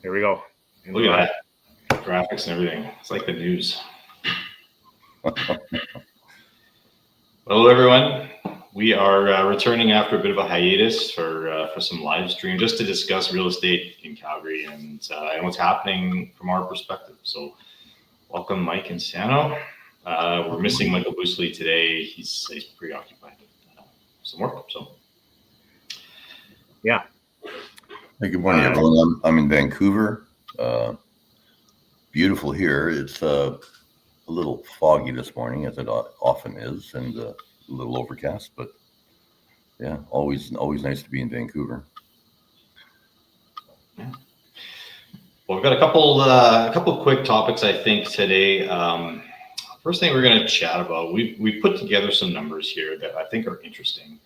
There we go. Look at that. Graphics and everything. It's like the news. Hello, everyone. We are returning after a bit of a hiatus for some live stream just to discuss real estate in Calgary and what's happening from our perspective. So welcome, Mike and Sano. We're missing Michael Boosley today. He's preoccupied with some work. So yeah. Hey, good morning, everyone. I'm in Vancouver. Beautiful here. It's a little foggy this morning, as it often is, and a little overcast. But yeah, always nice to be in Vancouver. Yeah. Well, we've got a couple quick topics, I think, today. First thing we're going to chat about, we put together some numbers here that I think are interesting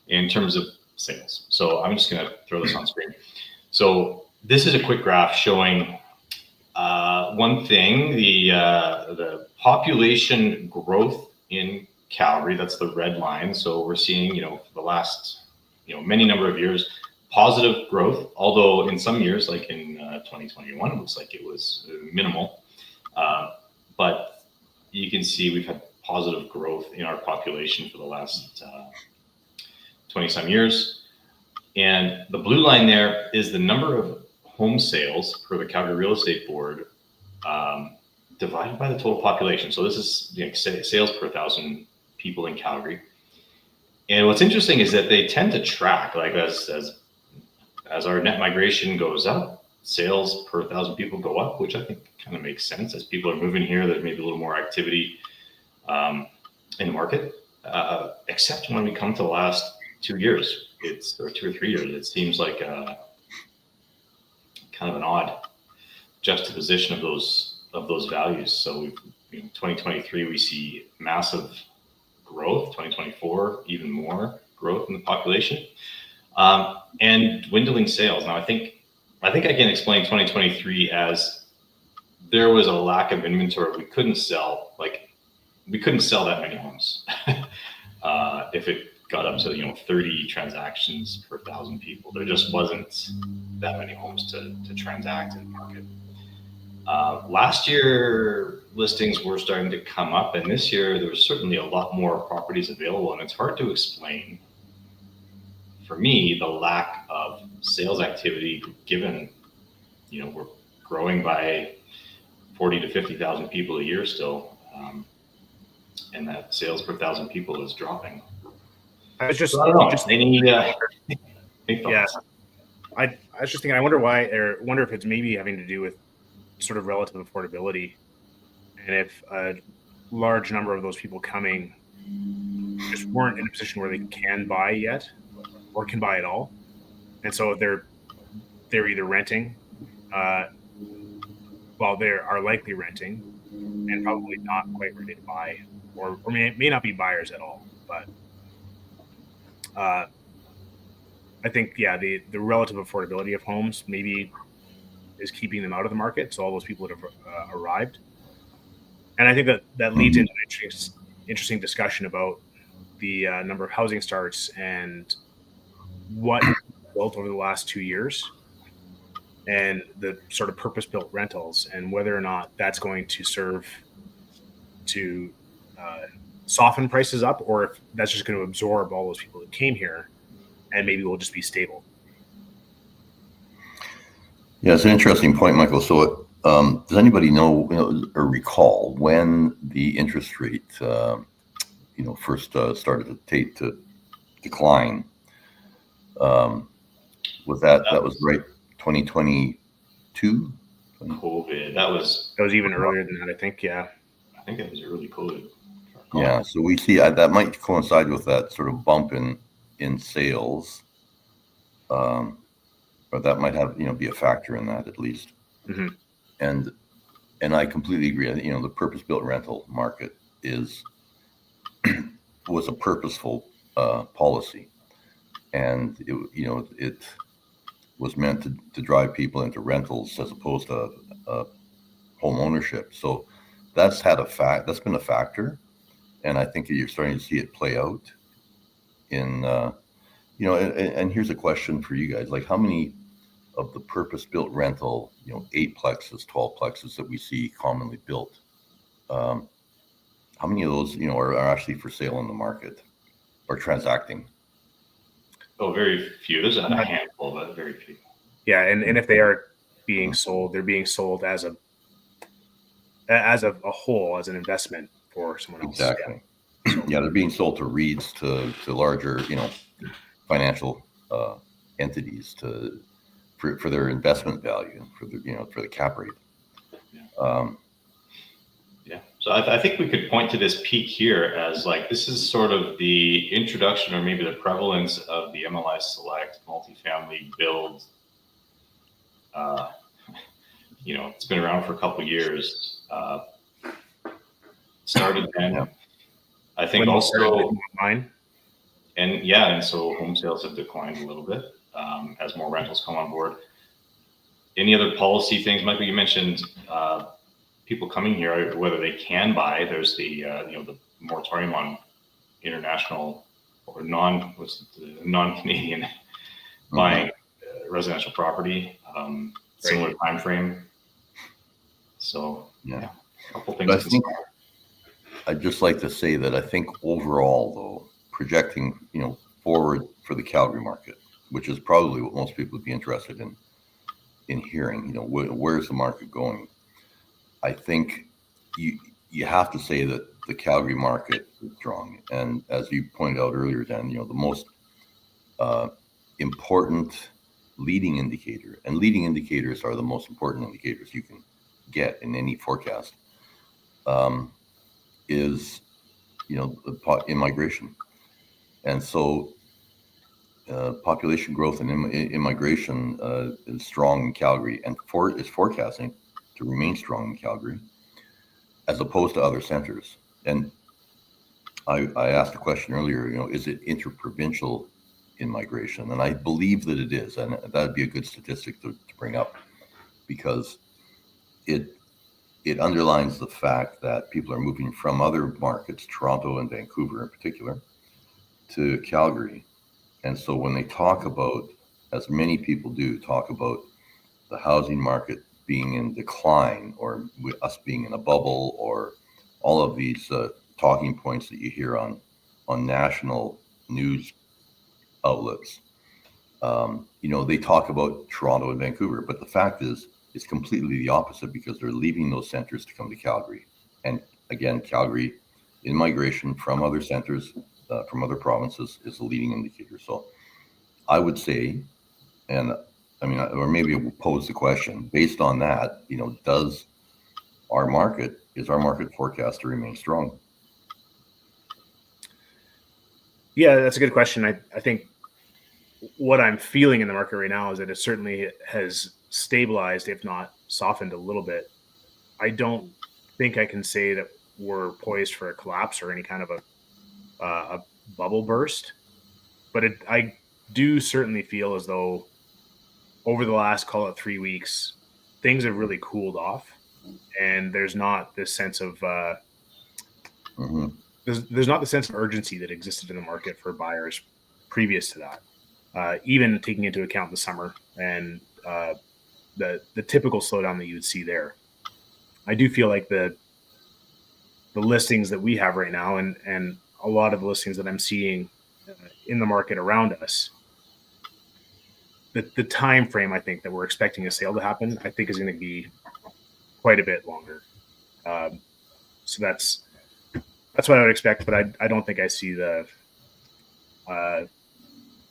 in terms of sales. So I'm just going to throw this on screen. So this is a quick graph showing one thing, the population growth in Calgary. That's the red line. So we're seeing, for the last, many number of years, positive growth. Although in some years, like in 2021, it looks like it was minimal. But you can see we've had positive growth in our population for the last 20 some years. And the blue line there is the number of home sales per the Calgary Real Estate Board divided by the total population. So this is sales per 1,000 people in Calgary. And what's interesting is that they tend to track, like as our net migration goes up, sales per 1,000 people go up, which I think kind of makes sense. As people are moving here, there's maybe a little more activity in the market, except when we come to the last 2 years. Or 2 or 3 years, it seems like kind of an odd juxtaposition of those values. So in 2023 we see massive growth. 2024 even more growth in the population, and dwindling sales. Now I think I can explain 2023 as there was a lack of inventory. We couldn't sell that many homes. If it got up to 30 transactions per 1,000 people, there just wasn't that many homes to transact in the market. Last year listings were starting to come up, and this year there was certainly a lot more properties available, and it's hard to explain for me the lack of sales activity given we're growing by 40 to 50,000 people a year still, and that sales per 1,000 people is dropping. I was just thinking. I was just thinking. I wonder why, or wonder if it's maybe having to do with sort of relative affordability, and if a large number of those people coming just weren't in a position where they can buy yet, or can buy at all, and so they're either renting, they are likely renting, and probably not quite ready to buy, or may not be buyers at all, but. I think, the relative affordability of homes maybe is keeping them out of the market. So all those people that have arrived, and I think that leads into an interesting discussion about the number of housing starts and what built over the last 2 years, and the sort of purpose-built rentals, and whether or not that's going to serve to soften prices up, or if that's just going to absorb all those people that came here and maybe will just be stable. Yeah, it's an interesting point, Michael. So does anybody know or recall when the interest rate first started to decline? Was that was right 2022? COVID. That was even earlier than that, I think. Yeah, I think it was early COVID. Yeah, so we see that might coincide with that sort of bump in sales, or that might have be a factor in that at least. Mm-hmm. And I completely agree. The purpose-built rental market was a purposeful policy, and it was meant to drive people into rentals as opposed to home ownership. So that's been a factor. And I think you're starting to see it play out in, and here's a question for you guys. Like, how many of the purpose-built rental, 8-plexes, 12-plexes that we see commonly built, how many of those, are actually for sale in the market or transacting? Oh, very few. There's a handful, but very few. Yeah, and if they are being sold, they're being sold as a whole, as an investment for someone else. Exactly. Yeah, they're being sold to REITs, to larger, financial entities for their investment value, for the cap rate. Yeah. So I think we could point to this peak here as like, this is sort of the introduction or maybe the prevalence of the MLI Select multifamily build. It's been around for a couple of years. Started then. Yeah. I think When also mine. And so home sales have declined a little bit as more rentals come on board. Any other policy things, Michael? You mentioned people coming here, whether they can buy. There's the the moratorium on international or non-Canadian buying residential property. Similar time frame. So yeah, a couple things. I'd just like to say that I think overall, though, projecting forward for the Calgary market, which is probably what most people would be interested in hearing, where's the market going? I think you have to say that the Calgary market is strong, and as you pointed out earlier, Dan, the most important leading indicator, and leading indicators are the most important indicators you can get in any forecast, is immigration. And so population growth and immigration is strong in Calgary, and is forecasting to remain strong in Calgary as opposed to other centers. And I asked a question earlier, is it interprovincial in migration? And I believe that it is, and that would be a good statistic to bring up, because it underlines the fact that people are moving from other markets, Toronto and Vancouver in particular, to Calgary. And so when they talk about, as many people do, talk about the housing market being in decline, or us being in a bubble, or all of these talking points that you hear on national news outlets, they talk about Toronto and Vancouver, but the fact is it's completely the opposite, because they're leaving those centers to come to Calgary. And again, Calgary in migration from other centers, from other provinces, is a leading indicator. So I would say, and I mean, or maybe we'll pose the question based on that, is our market forecast to remain strong? Yeah, that's a good question. I think what I'm feeling in the market right now is that it certainly has stabilized, if not softened a little bit. I don't think I can say that we're poised for a collapse or any kind of a bubble burst, but I do certainly feel as though over the last, call it 3 weeks, things have really cooled off, and there's not this sense of there's not the sense of urgency that existed in the market for buyers previous to that, even taking into account the summer and the typical slowdown that you would see there. I do feel like the listings that we have right now, and a lot of the listings that I'm seeing in the market around us, the time frame I think that we're expecting a sale to happen, I think is going to be quite a bit longer. So that's what I would expect, but I don't think I see the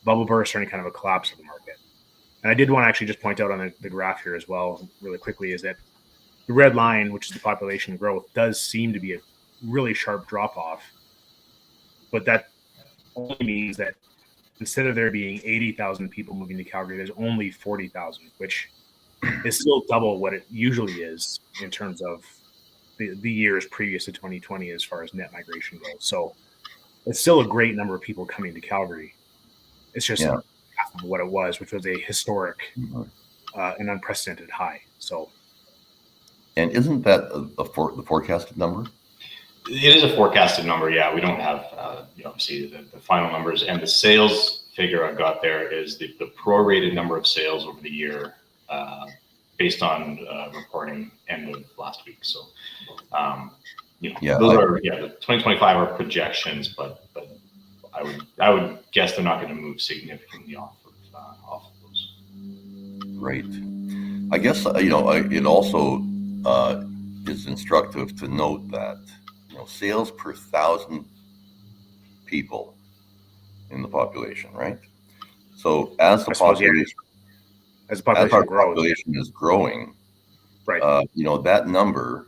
bubble burst or any kind of a collapse of the market. And I did want to actually just point out on the graph here as well, really quickly, is that the red line, which is the population growth, does seem to be a really sharp drop off. But that only means that instead of there being 80,000 people moving to Calgary, there's only 40,000, which is still double what it usually is in terms of the years previous to 2020 as far as net migration goes. So it's still a great number of people coming to Calgary. It's just half of what it was, which was a historic and unprecedented high. So, and isn't that the forecasted number? It is a forecasted number. Yeah, we don't have, obviously the final numbers, and the sales figure I've got there is the prorated number of sales over the year, based on reporting end of last week. So, those are the 2025 are projections, but I would guess they're not going to move significantly off of those. Right. I guess it also is instructive to note that sales per 1,000 people in the population, right? So as the population as our population is growing, right? That number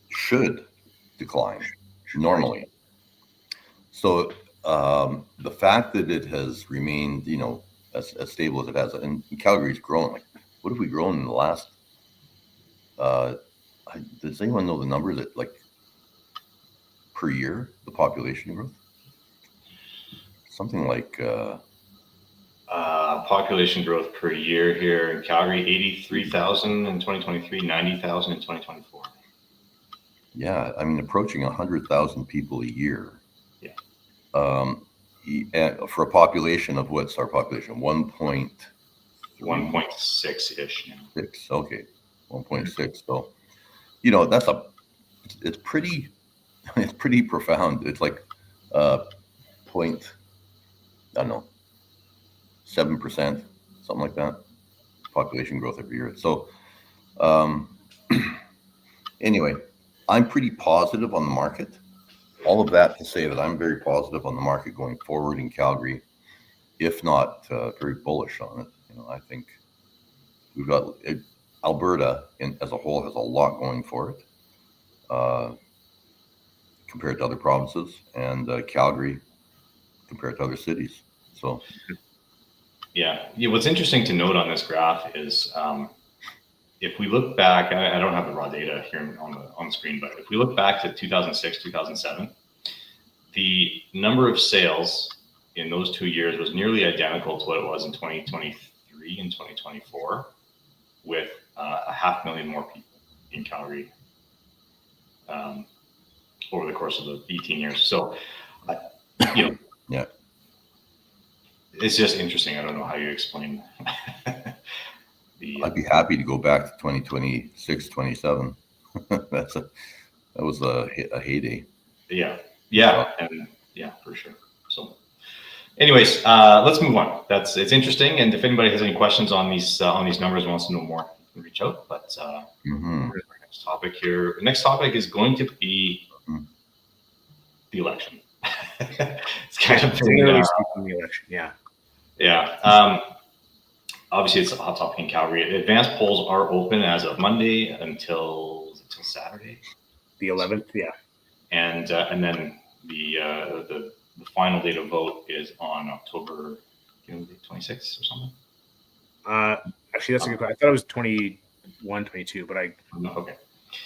should decline normally. Right. So the fact that it has remained, as stable as it has, and Calgary's grown. Like, what have we grown in the last? Does anyone know the number that per year, the population growth? Something like population growth per year here in Calgary: 83,000 in 2023, 90,000 in 2024. Yeah, I mean, approaching 100,000 people a year. Yeah. For a population of what's our population? 1.6 ish. 6. Okay, 1.6. So, it's pretty profound. It's like point, I don't know, 7%, something like that, population growth every year. So anyway, I'm pretty positive on the market. All of that to say that I'm very positive on the market going forward in Calgary, if not very bullish on it. I think we've got Alberta as a whole has a lot going for it compared to other provinces, and Calgary compared to other cities. So, yeah. What's interesting to note on this graph is if we look back, I don't have the raw data here on the screen, but if we look back to 2006, 2007, the number of sales in those 2 years was nearly identical to what it was in 2023 and 2024, with 500,000 more people in Calgary over the course of the 18 years. So, yeah, it's just interesting. I don't know how you explain. I'd be happy to go back to 2026, 27. That was a heyday. Yeah, and yeah, for sure. So, anyways, let's move on. It's interesting, and if anybody has any questions on these numbers, wants to know more, you can reach out. But here's our next topic here. The next topic is going to be the election. It's kind of generally speaking, the election. Yeah. Yeah. Obviously, it's a hot topic in Calgary. Advanced polls are open as of Monday until Saturday, the 11th. Yeah. And then the final date of vote is on October 26th or something. Actually, that's a good question. I thought it was 21, 22, but okay.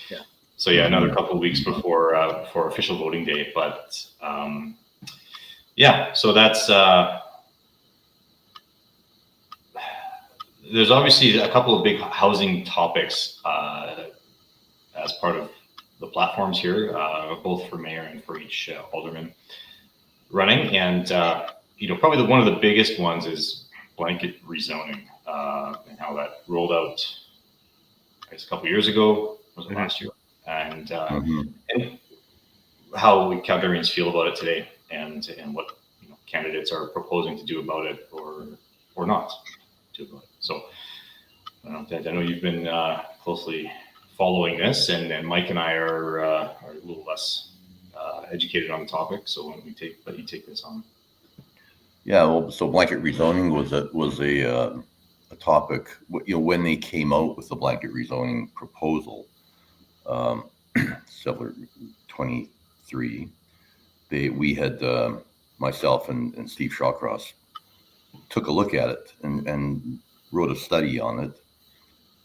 Yeah. So yeah, another couple of weeks before official voting day, but yeah. So that's there's obviously a couple of big housing topics as part of the platforms here, both for mayor and for each alderman running. And probably one of the biggest ones is blanket rezoning, and how that rolled out, I guess, a couple of years ago. Was it last year? And how Calgarians feel about it today, and what candidates are proposing to do about it or not do about it. So I know you've been closely following this, and Mike and I are a little less educated on the topic. So when you take this on. Yeah, well, so blanket rezoning was a topic. When they came out with the blanket rezoning proposal, September 23, we had myself and Steve Shawcross took a look at it and wrote a study on it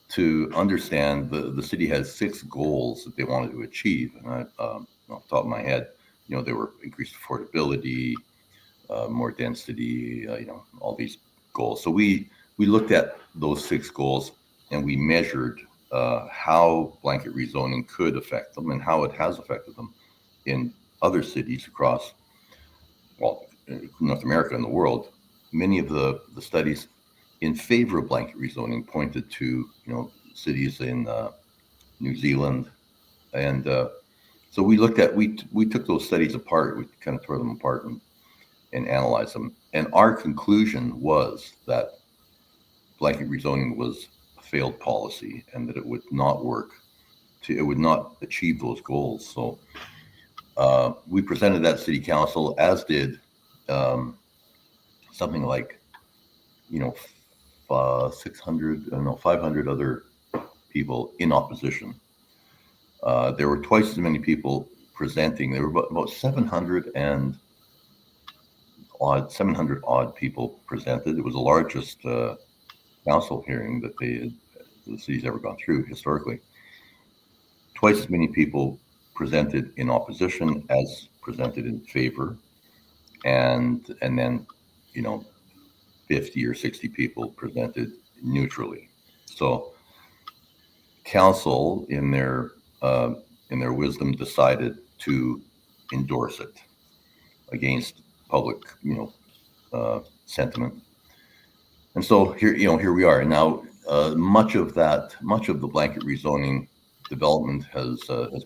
to understand the city has 6 goals that they wanted to achieve. And off the top of my head, they were increased affordability, more density, all these goals. So we looked at those 6 goals and we measured how blanket rezoning could affect them and how it has affected them in other cities across, well, North America and the world. Many of the studies in favor of blanket rezoning pointed to, cities in New Zealand, and so we took those studies apart. We kind of tore them apart and analyzed them. And our conclusion was that blanket rezoning was a failed policy and that it would not work. It would not achieve those goals. So we presented that to City Council, as did something like 500 other people in opposition. There were twice as many people presenting. There were about 700 odd people presented. It was the largest council hearing that the city's ever gone through historically. Twice as many people presented in opposition as presented in favor, and then 50 or 60 people presented neutrally. So council, in their wisdom, decided to endorse it against public sentiment. And so here we are. And now much of the blanket rezoning development has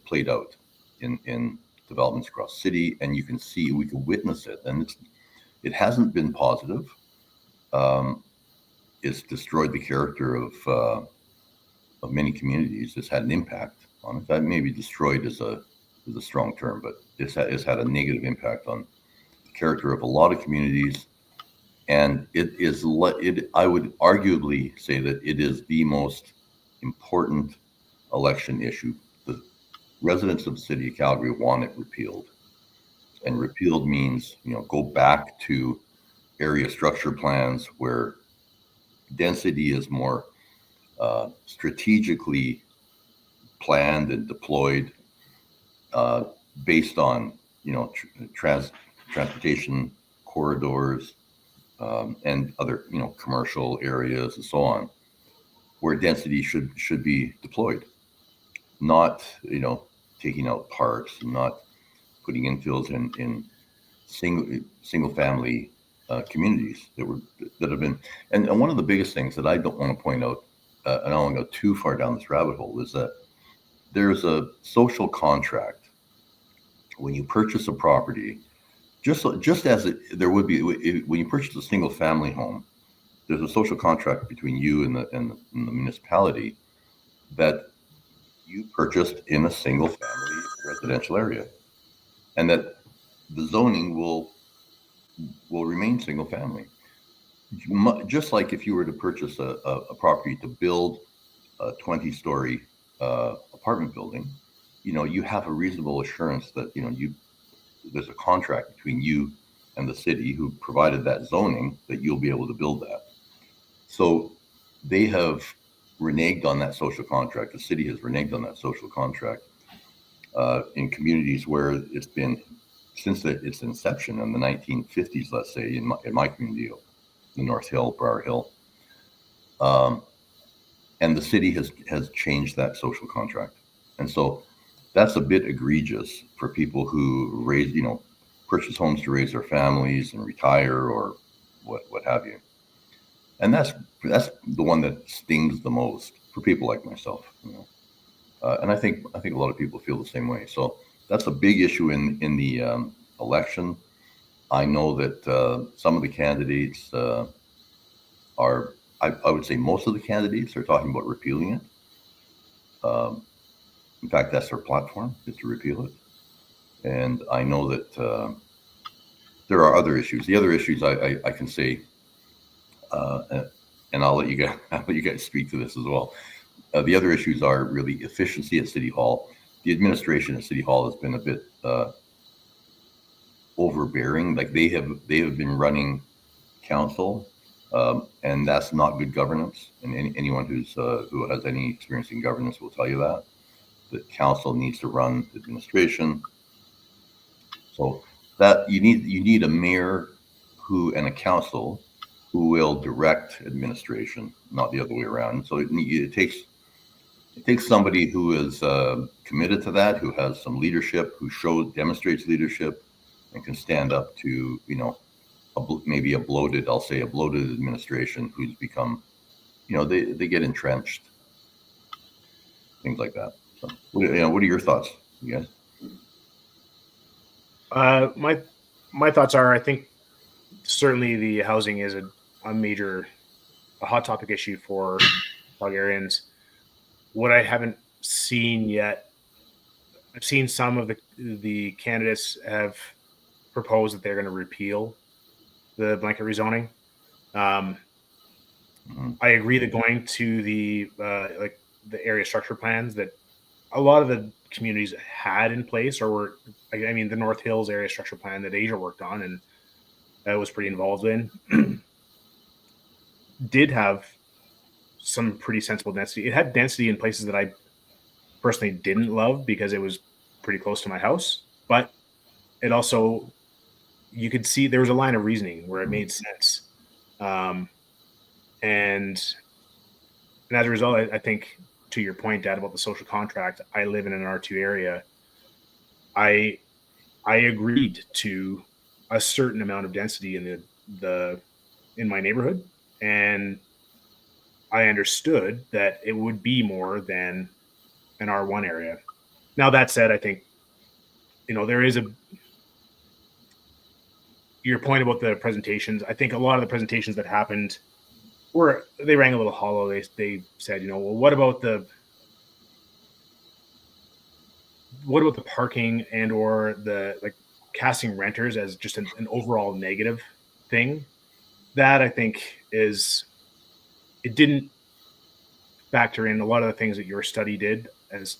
played out in developments across the city, and we can witness it. And it hasn't been positive. It's destroyed the character of many communities. It's had an impact on it. That maybe destroyed is a strong term, but it's had a negative impact on the character of a lot of communities. And I would arguably say that it is the most important election issue. The residents of the city of Calgary want it repealed. And repealed means, go back to area structure plans where density is more strategically planned and deployed based on transportation corridors and other commercial areas and so on, where density should be deployed, not taking out parks and not putting infills in single family communities that have been. And one of the biggest things that I don't want to point out, and I don't want to go too far down this rabbit hole, is that there's a social contract when you purchase a property, just as there would be when you purchase a single family home. There's a social contract between you and the municipality that you purchased in a single family residential area, and that the zoning will remain single family. Just like if you were to purchase a property to build a 20-story apartment building, you have a reasonable assurance that there's a contract between you and the city who provided that zoning that you'll be able to build that. So they have reneged on that social contract. The city has reneged on that social contract in communities where it's been since its inception in the 1950s, let's say, in my community, the North Hill, Briar Hill. And the city has changed that social contract. And so that's a bit egregious for people who purchase homes to raise their families and retire or what have you. And that's the one that stings the most for people like myself. And I think a lot of people feel the same way. So that's a big issue in the election. I know that some of the candidates are, I would say most of the candidates are talking about repealing it. In fact, that's their platform, is to repeal it. And I know that there are other issues. The other issues I can say, and I'll let you guys speak to this as well. The other issues are really efficiency at City Hall. The administration at City Hall has been a bit overbearing. Like they have been running council, and that's not good governance. And anyone who has any experience in governance will tell you that council needs to run administration. So that you need a mayor and a council who will direct administration, not the other way around. So it takes It takes somebody who is committed to that, who has some leadership, who demonstrates leadership, and can stand up to, maybe a bloated administration who's become, they get entrenched, things like that. So, what are your thoughts, you guys? My thoughts are, I think certainly the housing is a hot topic issue for Bulgarians. What I haven't seen yet, I've seen some of the candidates have proposed that they're going to repeal the blanket rezoning. I agree that going to the area structure plans that a lot of the communities had in place or were, I mean, the North Hills area structure plan that Asia worked on and was pretty involved in did have some pretty sensible density. It had density in places that I personally didn't love because it was pretty close to my house, but it also, you could see there was a line of reasoning where it made sense. And as a result, I think, to your point, Dad, about the social contract, I live in an R2 area. I agreed to a certain amount of density in in my neighborhood, and I understood that it would be more than an R1 area. Now, that said, I think, there is your point about the presentations. I think a lot of the presentations that happened they rang a little hollow. They said, well, what about the parking and or the casting renters as just an overall negative thing? That I think it didn't factor in a lot of the things that your study did as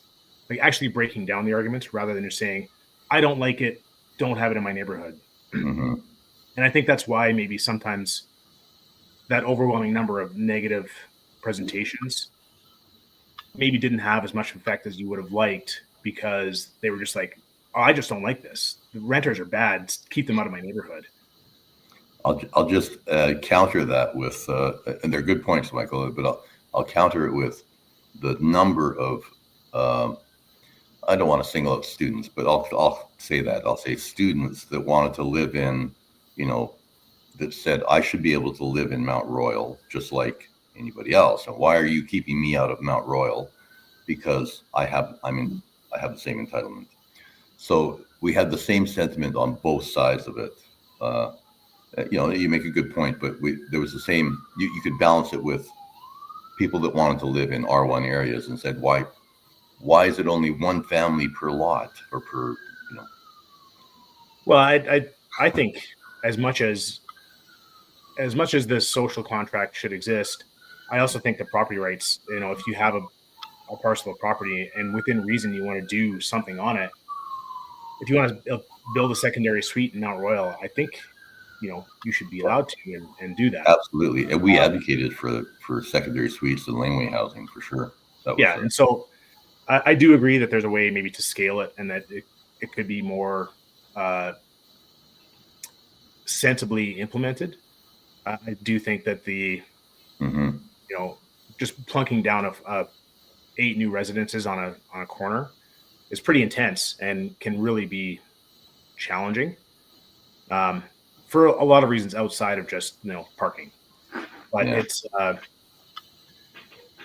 actually breaking down the arguments rather than just saying, I don't like it, don't have it in my neighborhood. Mm-hmm. And I think that's why maybe sometimes that overwhelming number of negative presentations maybe didn't have as much effect as you would have liked, because they were just like, oh, I just don't like this. The renters are bad. Keep them out of my neighborhood. I'll just counter that with, and they're good points, Michael, but I'll counter it with the number of, I don't want to single out students, but I'll say that. I'll say students that wanted to live in, that said, I should be able to live in Mount Royal just like anybody else. And why are you keeping me out of Mount Royal? Because I have the same entitlement. So we had the same sentiment on both sides of it. You make a good point, but there was the same, you could balance it with people that wanted to live in R1 areas and said, why is it only one family per lot or per, Well, I think as much as this social contract should exist, I also think the property rights, if you have a parcel of property and within reason you want to do something on it, if you want to build a secondary suite in Mount Royal, I think, you should be allowed to and do that. Absolutely. And we advocated for secondary suites and laneway housing for sure. And so I do agree that there's a way maybe to scale it and that it could be more sensibly implemented. I do think that just plunking down 8 new residences on a corner is pretty intense and can really be challenging for a lot of reasons outside of just parking. But it's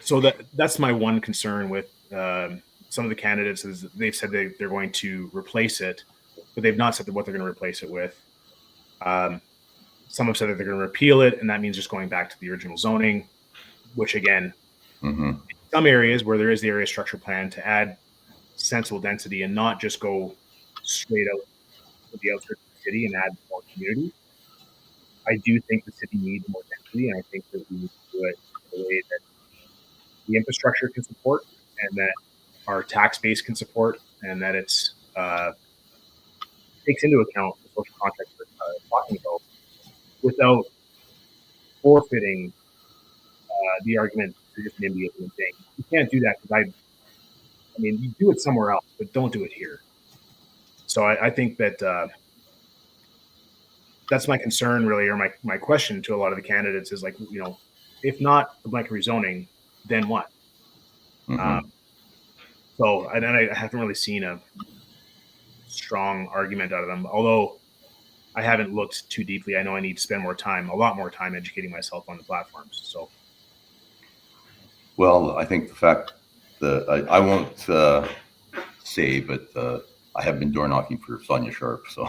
so that's my one concern with some of the candidates is they've said they're going to replace it, but they've not said what they're going to replace it with. Some have said that they're going to repeal it, and that means just going back to the original zoning, which again, in some areas where there is the area structure plan to add sensible density and not just go straight out to the outskirts of the city and add more community. I do think the city needs more density, and I think that we need to do it in a way that the infrastructure can support and that our tax base can support, and that it's takes into account the social contract we're talking about without forfeiting the argument to just NIMBYism and saying you can't do that because I mean, you do it somewhere else, but don't do it here. So I think that that's my concern, really, or my question to a lot of the candidates is like, if not the blanket rezoning, then what? Mhm. So, and then I haven't really seen a strong argument out of them, although I haven't looked too deeply. I know I need to spend a lot more time educating myself on the platforms. So, Well, I think the fact that I won't say, but I have been door knocking for Sonia Sharp, so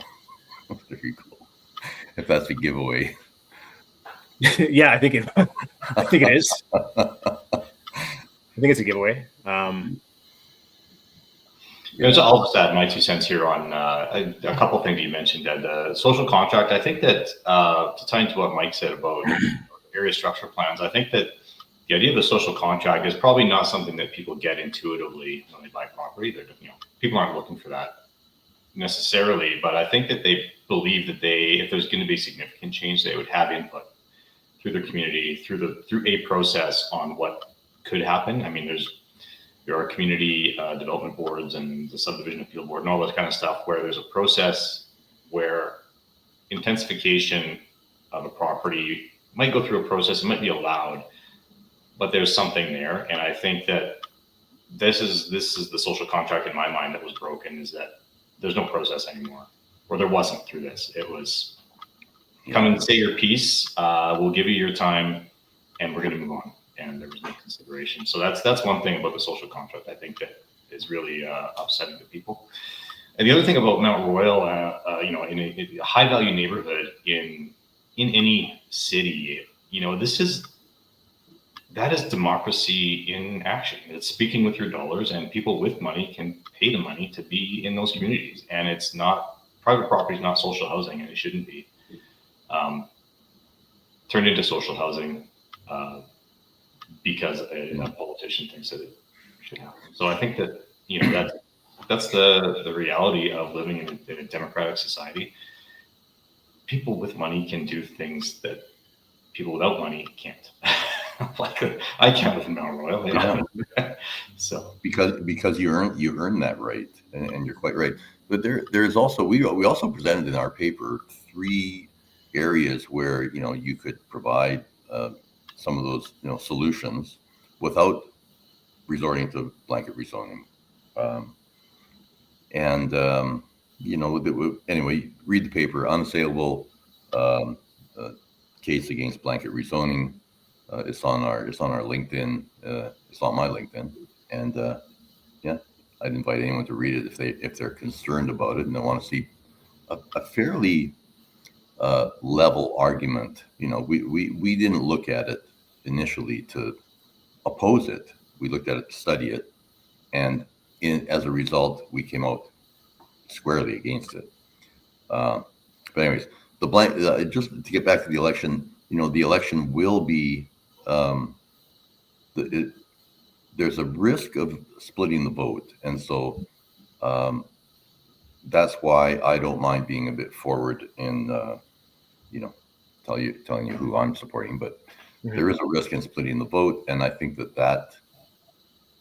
there you go. If that's a giveaway. yeah, I think it is. I think it's a giveaway. Yeah. So I'll just add my 2 cents here on a couple of things you mentioned. Ed. The social contract, I think that to tie into what Mike said about area structure plans, I think that the idea of the social contract is probably not something that people get intuitively when they buy property. People aren't looking for that necessarily, but I think that they believe that if there's going to be significant change, they would have input through their community, through a process on what could happen. I mean, there are community development boards and the subdivision appeal board and all that kind of stuff where there's a process where intensification of a property might go through a process, it might be allowed, but there's something there. And I think that this is the social contract in my mind that was broken, is that there's no process anymore, or there wasn't through this. It was come and say your piece, we'll give you your time, and we're going to move on. And there was no consideration. So that's one thing about the social contract I think that is really upsetting to people. And the other thing about Mount Royal, in a high value neighborhood in any city, that is democracy in action. It's speaking with your dollars, and people with money can pay the money to be in those communities. And it's not private property is not social housing, and it shouldn't be turned into social housing because a politician thinks that it should happen. So I think that that's the reality of living in a democratic society. People with money can do things that people without money can't. Like I can't live in Mount Royal. So because you earn that right, and you're quite right. But there's also we also presented in our paper 3 areas where you could provide some of those solutions without resorting to blanket rezoning. Anyway, read the paper. Unassailable case against blanket rezoning. It's on our LinkedIn. It's on my LinkedIn, and I'd invite anyone to read it if they're concerned about it and they want to see a fairly level argument. We didn't look at it initially to oppose it. We looked at it to study it, and as a result, we came out squarely against it. But anyways, just to get back to the election, the election will be. There's a risk of splitting the vote, and so that's why I don't mind being a bit forward in, telling you who I'm supporting. But there is a risk in splitting the vote, and I think that's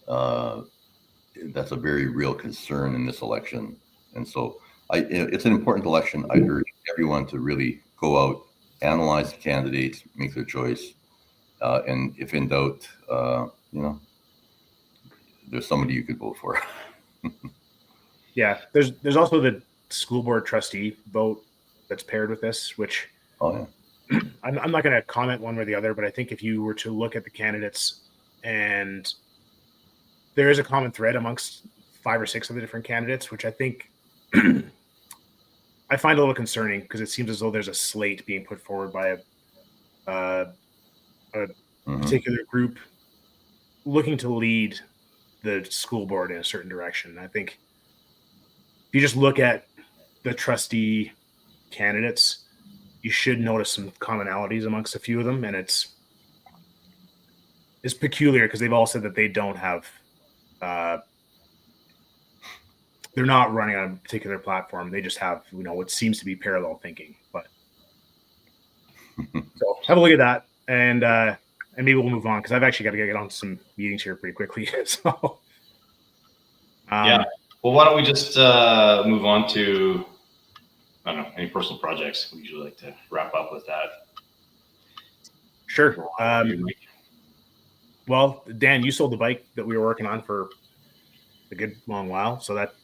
a very real concern in this election. And so it's an important election. I urge everyone to really go out, analyze the candidates, make their choice, and if in doubt, there's somebody you could vote for. Yeah, there's also the school board trustee vote that's paired with this, which I'm not going to comment one way or the other, but I think if you were to look at the candidates, and there is a common thread amongst 5 or 6 of the different candidates, which I think I find a little concerning, because it seems as though there's a slate being put forward by a particular group looking to lead the school board in a certain direction. I think if you just look at the trustee candidates, you should notice some commonalities amongst a few of them, and it's peculiar because they've all said that they don't have they're not running on a particular platform. They just have what seems to be parallel thinking. But so have a look at that, and maybe we'll move on, because I've actually got to get on some meetings here pretty quickly. So yeah, well, why don't we just move on to, I don't know, any personal projects? We usually like to wrap up with that. Sure. Well, Dan, you sold the bike that we were working on for a good long while, so that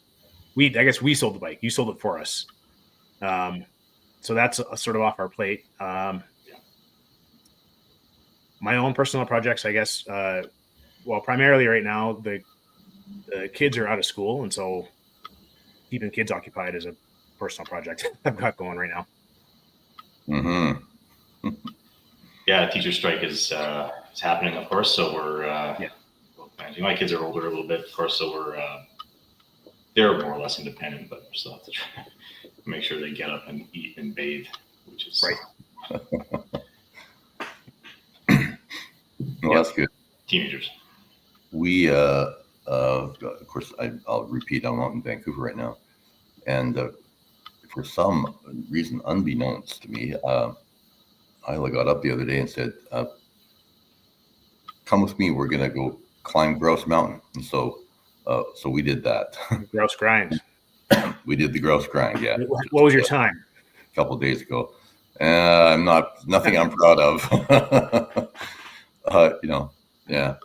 I guess we sold the bike. You sold it for us. So that's sort of off our plate. My own personal projects, I guess. Well, primarily right now, the kids are out of school, and so keeping kids occupied is a personal project I've got going right now. Mm-hmm. Yeah, teacher strike is happening, of course. So we're my kids are older a little bit, of course. So they're more or less independent, but we still have to try to make sure they get up and eat and bathe, which is right. Well, that's good. Teenagers. We, of course, I'll repeat, I'm out in Vancouver right now. And for some reason, unbeknownst to me, I got up the other day and said, come with me, we're going to go climb Grouse Mountain. And so we did that. Grouse grind. We did the Grouse grind, yeah. What was your time? A couple of days ago. Nothing I'm proud of. Yeah.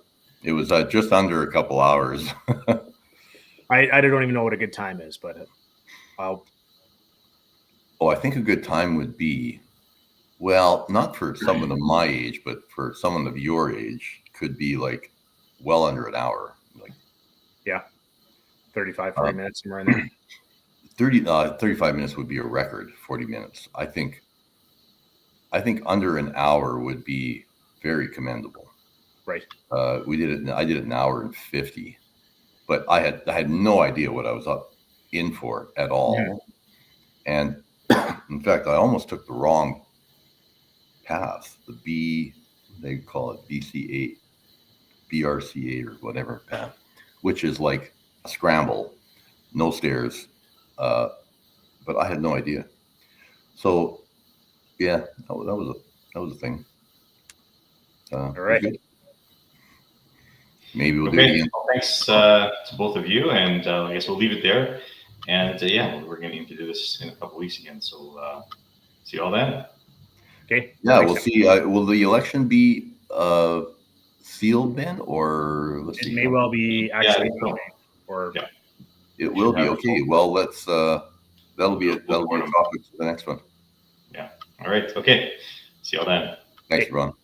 It was just under a couple hours. I don't even know what a good time is, but I think a good time would be, well, not for someone of my age, but for someone of your age, could be like well under an hour. Like, yeah, 35, 40 minutes, somewhere in there. 35 minutes would be a record. 40 minutes. I think under an hour would be very commendable. Right. I did it an hour and 50, but I had no idea what I was up in for at all. Yeah. And in fact, I almost took the wrong path, they call it BRC8 or whatever path, which is like a scramble, no stairs. But I had no idea. So yeah, that was a thing. All right. Maybe we'll do it again. Well, thanks to both of you, and I guess we'll leave it there. And we're going to do this in a couple weeks again. So see you all then. Okay. Yeah, we'll see. Will the election be sealed then, or let's see? It may well be actually. It will be okay. Well, let's. That'll be a topic for the next one. Yeah. All right. Okay. See you all then. Thanks, Ron.